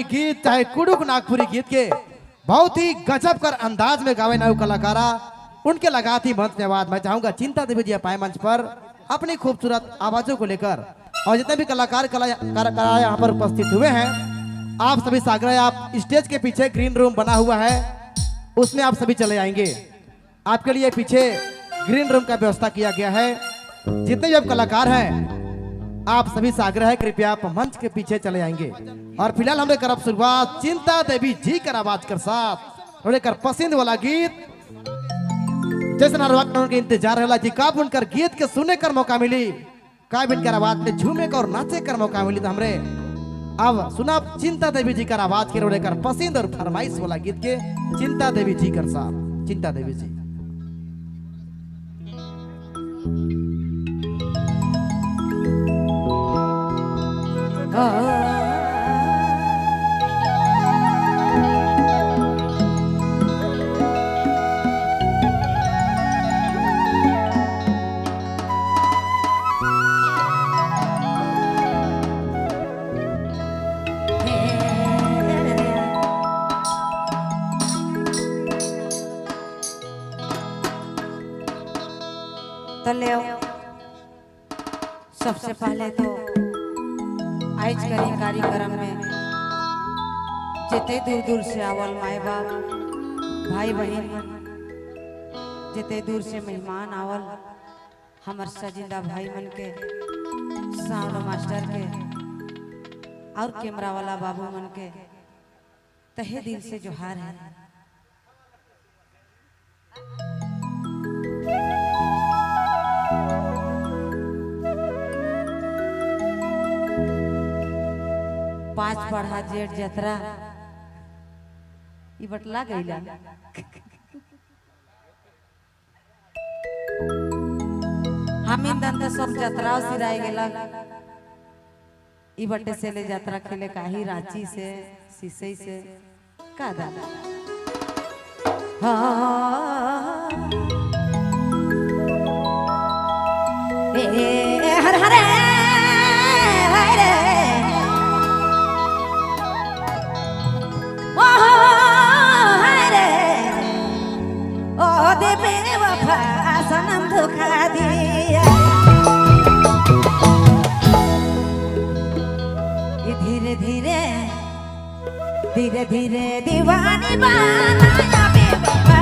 गीत चाहे कुड़ुक नागपुरी गीत के बहुत ही गजब कर अंदाज में गावे नायु कलाकारा उनके लगाती मंच में आवाज मैं चाहूंगा चिंता देवी जी पाए मंच पर अपनी खूबसूरत आवाजों को लेकर और जितने भी कलाकार कलाकार यहाँ पर उपस्थित हुए हैं आप सभी सागर आप स्टेज के पीछे ग्रीन रूम बना हुआ है उसमें आप सभी चले आएंगे। आपके लिए पीछे ग्रीन रूम का व्यवस्था किया गया है। जितने भी आप कलाकार हैं आप सभी सागर है कृपया आप मंच के पीछे चले आएंगे। और फिलहाल हमने करब शुरुआत चिंता देवी जी कर आवाज कर साथ लेकर पसंद वाला गीत जैसे उनके इंतजार है जी कब उनकर गीत के सुनने कर मौका मिली कब इनकर आवाज में झूमे कर और नाचे कर मौका मिली तो हमरे अब सुना चिंता देवी जी का आवाज के लेकर पसंद और फरमाइश वाला गीत के चिंता देवी जी कर साथ चिंता देवी जी। तो ले सबसे पहले तो आज करी कार्यक्रम में जिते दूर दूर से आवल माए बाप भाई बहन जिते दूर से मेहमान आवल हमर सजिंदा भाई मन के साउंड मास्टर के और कैमरा वाला बाबू मन के तहे दिल से जोहार है। पांच पढ़ा जेठ जतरा ई बटला गईला हम इंदन तो सब जतरा सिराई गेला ई बटे से ले जतरा खेले काही रांची से सिसई से का दादा हाँ ए हर हरे सनम धोखा दिया ये धीरे धीरे धीरे धीरे दीवानी बनाया बेवफा